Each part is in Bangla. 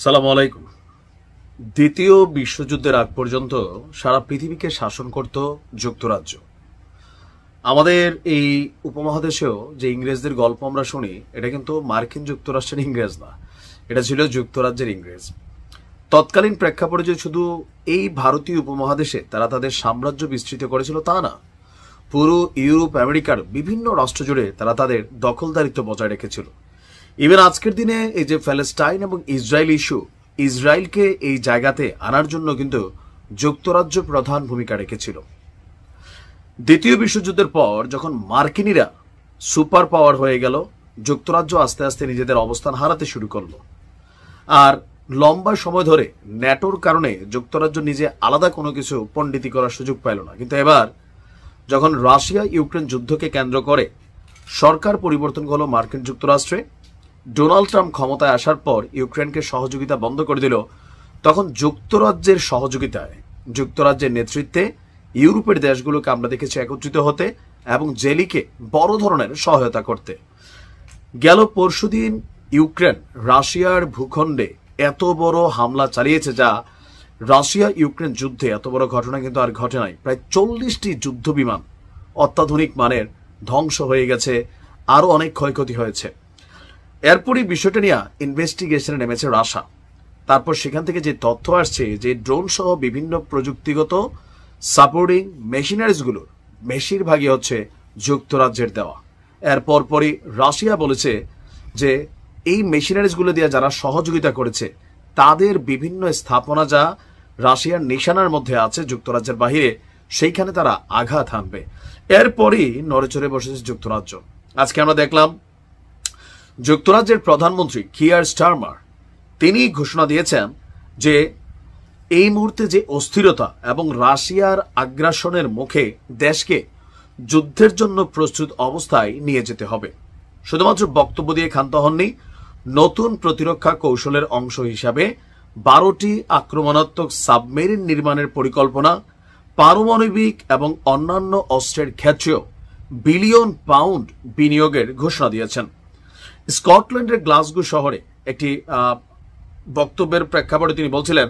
সালাম আলাইকুম। দ্বিতীয় বিশ্বযুদ্ধের আগ পর্যন্ত সারা পৃথিবীকে শাসন করত যুক্তরাজ্য। আমাদের এই উপমহাদেশেও যে ইংরেজদের গল্প আমরা শুনি, এটা কিন্তু মার্কিন যুক্তরাষ্ট্রের ইংরেজ না, এটা ছিল যুক্তরাজ্যের ইংরেজ। তৎকালীন প্রেক্ষাপটে যে শুধু এই ভারতীয় উপমহাদেশে তারা তাদের সাম্রাজ্য বিস্তৃত করেছিল তা না, পুরো ইউরোপ আমেরিকার বিভিন্ন রাষ্ট্র জুড়ে তারা তাদের দখলদারিত্ব বজায় রেখেছিল। ইভেন আজকের দিনে এই যে প্যালেস্টাইন এবং ইসরায়েল ইস্যু, ইসরায়েলকে এই জায়গাতে আনার জন্য কিন্তু যুক্তরাজ্য প্রধান ভূমিকা রেখেছিল। দ্বিতীয় বিশ্বযুদ্ধের পর যখন মার্কিনীরা সুপার পাওয়ার হয়ে গেল, যুক্তরাজ্য আস্তে আস্তে নিজেদের অবস্থান হারাতে শুরু করলো। আর লম্বা সময় ধরে ন্যাটোর কারণে যুক্তরাজ্য নিজে আলাদা কোনো কিছু পণ্ডিতি করার সুযোগ পাইল না। কিন্তু এবার যখন রাশিয়া ইউক্রেন যুদ্ধকে কেন্দ্র করে সরকার পরিবর্তন হলো মার্কিন যুক্তরাষ্ট্রে, ডোনাল্ড ট্রাম্প ক্ষমতায় আসার পর ইউক্রেনকে সহযোগিতা বন্ধ করে দিল, তখন যুক্তরাজ্যের সহযোগিতায়, যুক্তরাজ্যের নেতৃত্বে ইউরোপের দেশগুলোকে আমরা দেখেছি একত্রিত হতে এবং জেলিকে বড় ধরনের সহায়তা করতে। গেল পরশুদিন ইউক্রেন রাশিয়ার ভূখণ্ডে এত বড় হামলা চালিয়েছে, যা রাশিয়া ইউক্রেন যুদ্ধে এত বড় ঘটনা কিন্তু আর ঘটে নাই। প্রায় 40টি যুদ্ধ বিমান অত্যাধুনিক মানের ধ্বংস হয়ে গেছে, আরো অনেক ক্ষয়ক্ষতি হয়েছে। এরপরই বিষয়টা নিয়ে ইনভেস্টিগেশনে নেমেছে রাশিয়া। তারপর সেখান থেকে যে তথ্য আসছে যে ড্রোন সহ বিভিন্ন প্রযুক্তিগত সাপোর্টিং মেশিনারিজগুলোর বেশিরভাগই হচ্ছে যুক্তরাজ্যের দেওয়া। এর পরপরই রাশিয়া বলেছে যে এই মেশিনারিজগুলো দিয়ে যারা সহযোগিতা করেছে তাদের বিভিন্ন স্থাপনা যা রাশিয়ার নিশানার মধ্যে আছে যুক্তরাজ্যের বাহিরে, সেইখানে তারা আঘাত হানবে। এরপরই নড়েচড়ে বসেছে যুক্তরাজ্য। আজকে আমরা দেখলাম যুক্তরাজ্যের প্রধানমন্ত্রী কিয়ার স্টারমার তিনি ঘোষণা দিয়েছেন যে এই মুহূর্তে যে অস্থিরতা এবং রাশিয়ার আগ্রাসনের মুখে দেশকে যুদ্ধের জন্য প্রস্তুত অবস্থায় নিয়ে যেতে হবে। শুধুমাত্র বক্তব্য দিয়ে ক্ষান্ত হননি, নতুন প্রতিরক্ষা কৌশলের অংশ হিসাবে 12টি আক্রমণাত্মক সাবমেরিন নির্মাণের পরিকল্পনা, পারমাণবিক এবং অন্যান্য অস্ত্রের ক্ষেত্রেও বিলিয়ন পাউন্ড বিনিয়োগের ঘোষণা দিয়েছেন। স্কটল্যান্ডের গ্লাসগো শহরে একটি বক্তব্যের প্রেক্ষাপটে তিনি বলছিলেন,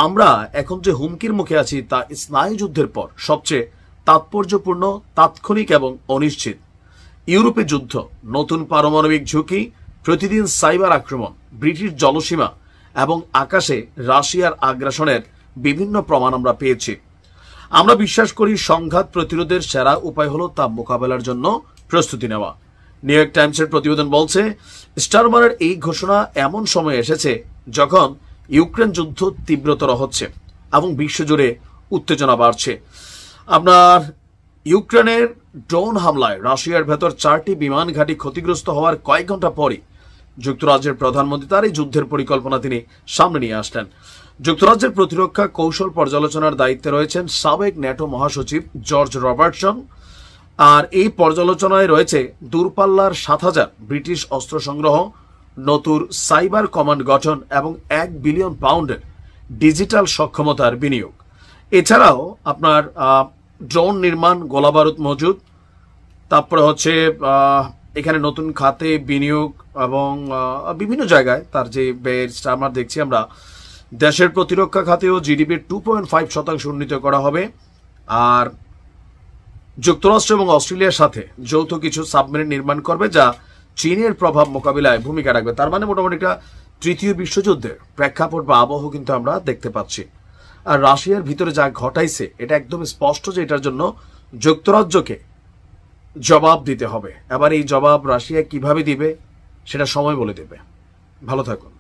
আমরা এখন যে হুমকির মুখে আছি তা স্নায়ুযুদ্ধের পর সবচেয়ে তাৎপর্যপূর্ণ, তাৎক্ষণিক এবং অনিশ্চিত। ইউরোপে যুদ্ধ, নতুন পারমাণবিক ঝুঁকি, প্রতিদিন সাইবার আক্রমণ, ব্রিটিশ জলসীমা এবং আকাশে রাশিয়ার আগ্রাসনের বিভিন্ন প্রমাণ আমরা পেয়েছি। আমরা বিশ্বাস করি সংঘাত প্রতিরোধের সেরা উপায় হলো তা মোকাবেলার জন্য প্রস্তুতি নেওয়া। নিউ ইয়র্ক টাইমসের প্রতিবেদন বলছে, স্টারমারের এই ঘোষণা এমন সময় এসেছে যখন ইউক্রেন যুদ্ধ তীব্রতর হচ্ছে এবং বিশ্বজুড়ে উত্তেজনা বাড়ছে। আপনার ইউক্রেনের ড্রোন হামলায় রাশিয়ার ভেতর 4টি বিমান ঘাঁটি ক্ষতিগ্রস্ত হওয়ার কয়েক ঘন্টা পরই যুক্তরাজ্যের প্রধানমন্ত্রী তার এই যুদ্ধের পরিকল্পনা তিনি সামনে নিয়ে আসলেন। যুক্তরাজ্যের প্রতিরক্ষা কৌশল পর্যালোচনার দায়িত্বে রয়েছেন সাবেক ন্যাটো মহাসচিব জর্জ রবার্টসন। আর এই পর্যালোচনায় রয়েছে দূরপাল্লার 7,000 ব্রিটিশ অস্ত্র সংগ্রহ, নতুন সাইবার কমান্ড গঠন এবং 1 বিলিয়ন পাউন্ডের ডিজিটাল সক্ষমতার বিনিয়োগ। এছাড়াও আপনার ড্রোন নির্মাণ, গোলাবারুদ মজুদ, তারপরে হচ্ছে এখানে নতুন খাতে বিনিয়োগ এবং বিভিন্ন জায়গায় তার যে ব্যয়ের আমরা দেখছি, আমরা দেশের প্রতিরক্ষা খাতেও জিডিপির 2.5% উন্নীত করা হবে। আর যুক্তরাষ্ট্র এবং অস্ট্রেলিয়ার সাথে যৌথ কিছু সাবমেরিন নির্মাণ করবে, যা চীনের প্রভাব মোকাবিলায় ভূমিকা রাখবে। তার মানে মোটামুটি একটা তৃতীয় বিশ্বযুদ্ধের প্রেক্ষাপট বা আবহ কিন্তু আমরা দেখতে পাচ্ছি। আর রাশিয়ার ভিতরে যা ঘটাইছে এটা একদম স্পষ্ট যে এটার জন্য যুক্তরাজ্যকে জবাব দিতে হবে। এবার এই জবাব রাশিয়া কিভাবে দিবে সেটা সময় বলে দেবে। ভালো থাকুন।